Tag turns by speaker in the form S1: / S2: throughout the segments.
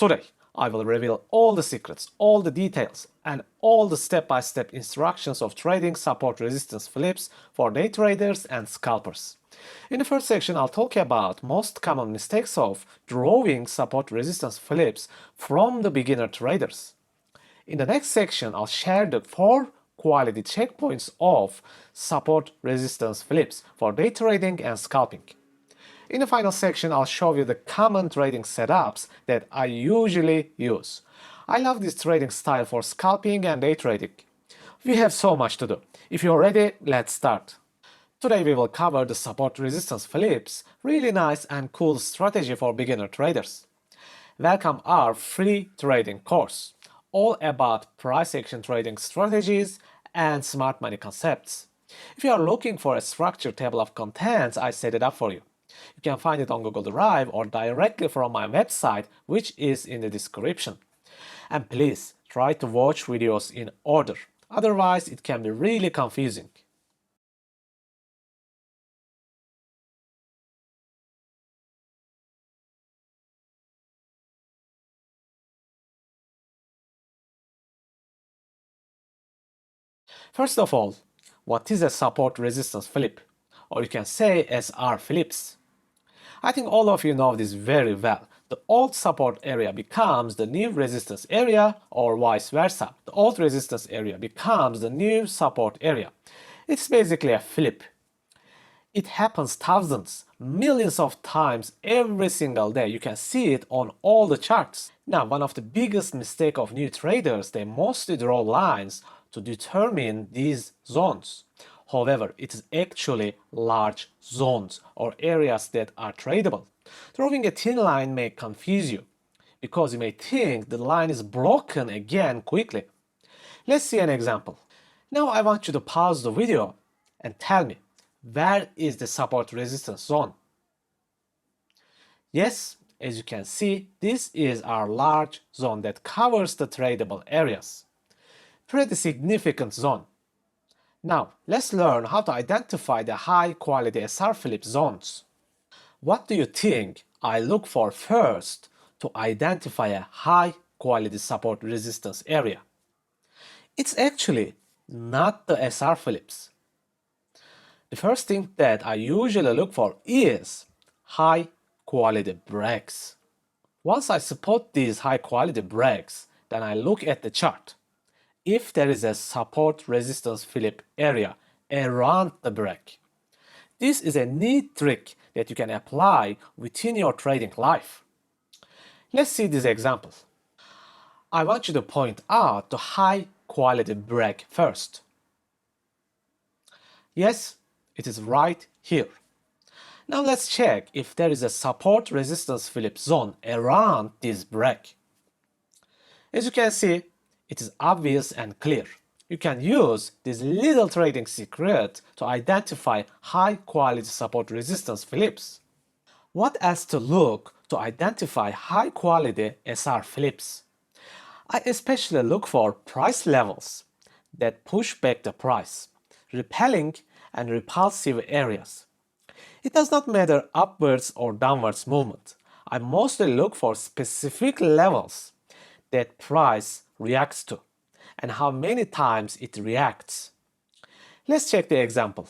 S1: Today, I will reveal all the secrets, all the details, and all the step-by-step instructions of trading support resistance flips for day traders and scalpers. In the first section, I'll talk about most common mistakes of drawing support resistance flips from the beginner traders. In the next section, I'll share the 4 quality checkpoints of support resistance flips for day trading and scalping. In the final section, I'll show you the common trading setups that I usually use. I love this trading style for scalping and day trading. We have so much to do. If you're ready, let's start. Today we will cover the support resistance flips, really nice and cool strategy for beginner traders. Welcome our free trading course, all about price action trading strategies and smart money concepts. If you are looking for a structured table of contents, I set it up for you. You can find it on Google Drive or directly from my website, which is in the description. And please try to watch videos in order, otherwise it can be really confusing. First of all, what is a support resistance flip? Or you can say SR flips. I think all of you know this very well. The old support area becomes the new resistance area, or vice versa. The old resistance area becomes the new support area. It's basically a flip. It happens thousands, millions of times every single day. You can see it on all the charts. Now, one of the biggest mistakes of new traders, they mostly draw lines to determine these zones. However, it is actually large zones or areas that are tradable. Drawing a thin line may confuse you because you may think the line is broken again quickly. Let's see an example. Now I want you to pause the video and tell me, where is the support resistance zone? Yes, as you can see, this is our large zone that covers the tradable areas. Pretty significant zone. Now, let's learn how to identify the high-quality SR flip zones. What do you think I look for first to identify a high-quality support resistance area? It's actually not the SR flips. The first thing that I usually look for is high-quality breaks. Once I spot these high-quality breaks, then I look at the chart. If there is a support resistance flip area around the break. This is a neat trick that you can apply within your trading life. Let's see this example. I want you to point out the high quality break first. Yes, it is right here. Now let's check if there is a support resistance flip zone around this break. As you can see, it is obvious and clear. You can use this little trading secret to identify high-quality support resistance flips. What else to look to identify high-quality SR flips? I especially look for price levels that push back the price, repelling and repulsive areas. It does not matter upwards or downwards movement. I mostly look for specific levels that price reacts to and how many times it reacts. Let's check the example.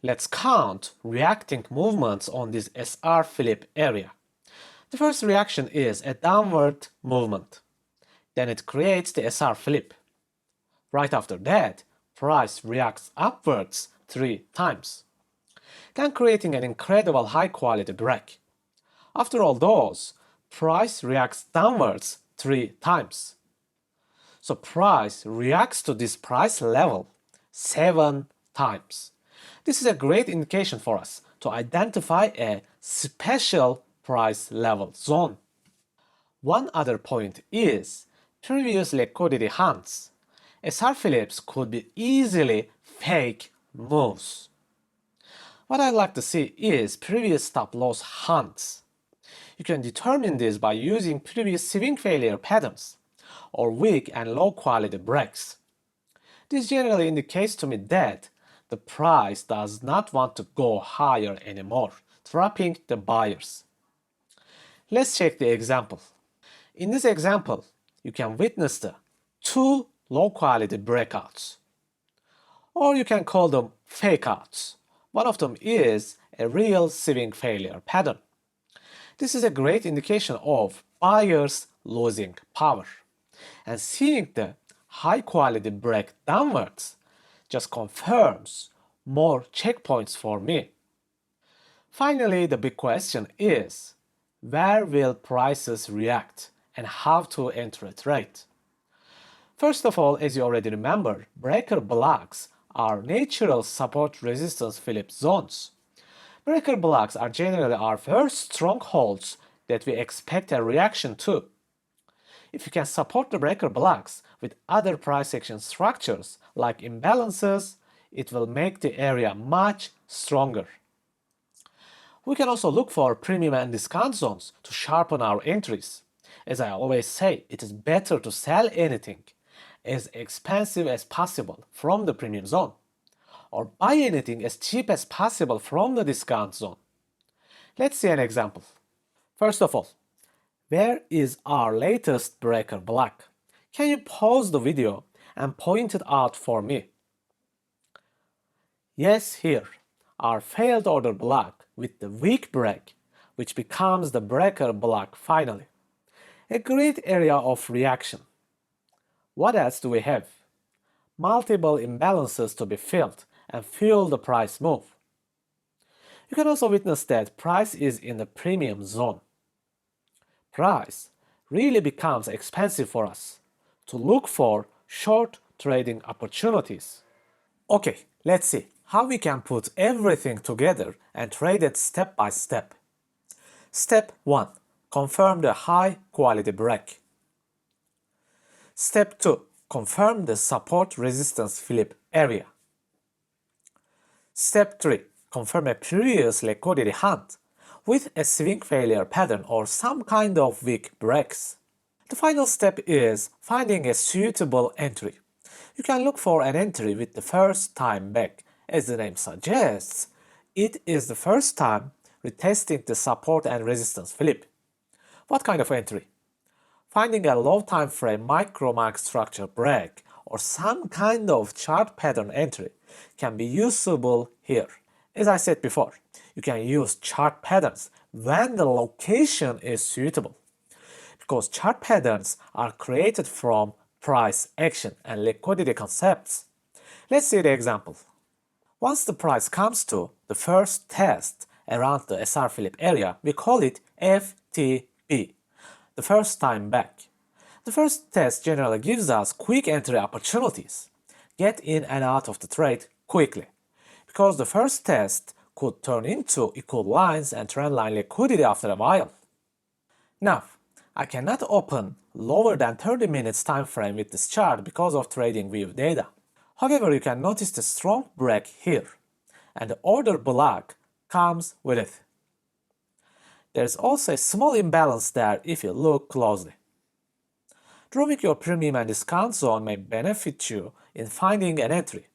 S1: Let's count reacting movements on this SR flip area. The first reaction is a downward movement. Then it creates the SR flip. Right after that, price reacts upwards 3 times. Then creating an incredible high quality break. After all those, price reacts downwards 3 times. So price reacts to this price level 7 times. This is a great indication for us to identify a special price level zone. One other point is previous liquidity hunts. SR flips could be easily fake moves. What I like to see is previous stop loss hunts. You can determine this by using previous swing failure patterns or weak and low quality breaks. This generally indicates to me that the price does not want to go higher anymore, trapping the buyers. Let's check the example. In this example, you can witness the two low-quality breakouts, or you can call them fake-outs. One of them is a real swing failure pattern. This is a great indication of buyers losing power. And seeing the high-quality break downwards just confirms more checkpoints for me. Finally, the big question is, where will prices react and how to enter a trade? First of all, as you already remember, breaker blocks are natural support resistance Phillips zones. Breaker blocks are generally our first strongholds that we expect a reaction to. If you can support the breaker blocks with other price action structures like imbalances, it will make the area much stronger. We can also look for premium and discount zones to sharpen our entries. As I always say, it is better to sell anything as expensive as possible from the premium zone, or buy anything as cheap as possible from the discount zone. Let's see an example. First of all, where is our latest breaker block? Can you pause the video and point it out for me? Yes, here, our failed order block with the weak break, which becomes the breaker block finally. A great area of reaction. What else do we have? Multiple imbalances to be filled and fuel the price move. You can also witness that price is in the premium zone. Price really becomes expensive for us to look for short trading opportunities. Okay, let's see how we can put everything together and trade it step by step. Step 1. Confirm the high quality break. Step 2. Confirm the support resistance flip area. Step 3. Confirm a previous liquidity hunt with a swing failure pattern or some kind of weak breaks. The final step is finding a suitable entry. You can look for an entry with the first time back. As the name suggests, it is the first time retesting the support and resistance flip. What kind of entry? Finding a low time frame micro market structure break or some kind of chart pattern entry can be usable here. As I said before, you can use chart patterns when the location is suitable, because chart patterns are created from price action and liquidity concepts. Let's see the example. Once the price comes to the first test around the SR flip area, we call it FTB, the first time back. The first test generally gives us quick entry opportunities. Get in and out of the trade quickly, because the first test could turn into equal lines and trendline liquidity after a while. Now, I cannot open lower than 30 minutes time frame with this chart because of TradingView data. However, you can notice the strong break here, and the order block comes with it. There's also a small imbalance there if you look closely. Drawing your premium and discount zone may benefit you in finding an entry.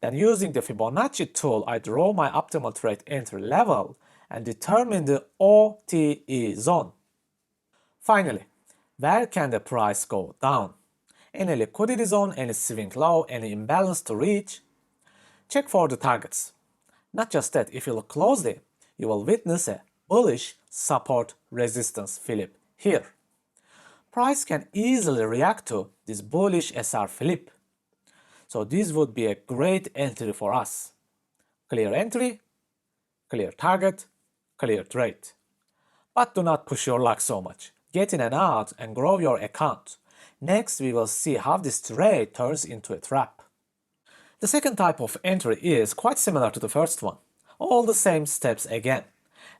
S1: Then using the Fibonacci tool, I draw my optimal trade entry level and determine the OTE zone. Finally, where can the price go down? Any liquidity zone, any swing low, any imbalance to reach? Check for the targets. Not just that, if you look closely, you will witness a bullish support resistance flip here. Price can easily react to this bullish SR flip. So this would be a great entry for us. Clear entry, clear target, clear trade. But do not push your luck so much. Get in and out and grow your account. Next, we will see how this trade turns into a trap. The second type of entry is quite similar to the first one. All the same steps again.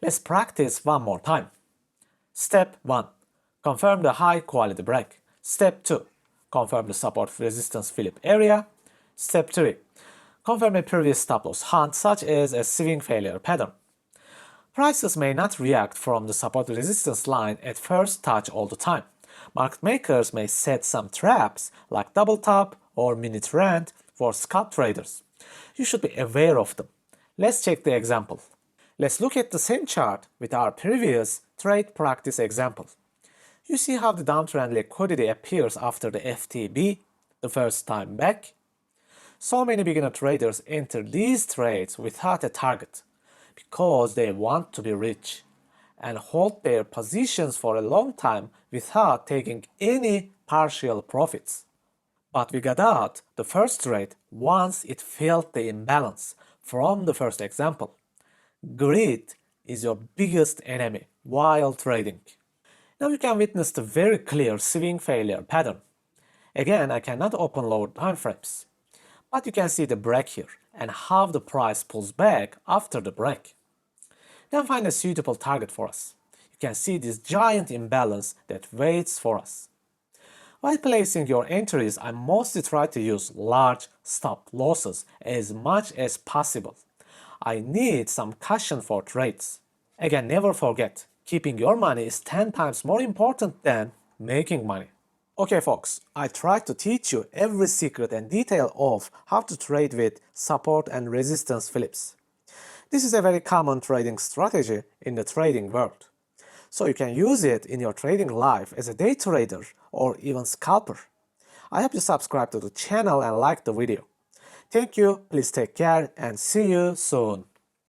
S1: Let's practice one more time. Step 1. Confirm the high quality break. Step 2. Confirm the support resistance flip area. Step 3. Confirm a previous stop loss hunt such as a swing failure pattern. Prices may not react from the support resistance line at first touch all the time. Market makers may set some traps like double top or mini trend for scalp traders. You should be aware of them. Let's check the example. Let's look at the same chart with our previous trade practice example. You see how the downtrend liquidity appears after the FTB, the first time back? So many beginner traders enter these trades without a target because they want to be rich and hold their positions for a long time without taking any partial profits. But we got out the first trade once it felt the imbalance from the first example. Greed is your biggest enemy while trading. Now you can witness the very clear swing failure pattern. Again, I cannot open lower timeframes, but you can see the break here and how the price pulls back after the break. Then find a suitable target for us. You can see this giant imbalance that waits for us. While placing your entries, I mostly try to use large stop losses as much as possible. I need some cushion for trades. Again, never forget, keeping your money is 10 times more important than making money. Okay folks, I tried to teach you every secret and detail of how to trade with support and resistance flips. This is a very common trading strategy in the trading world. So you can use it in your trading life as a day trader or even scalper. I hope you subscribe to the channel and like the video. Thank you, please take care and see you soon.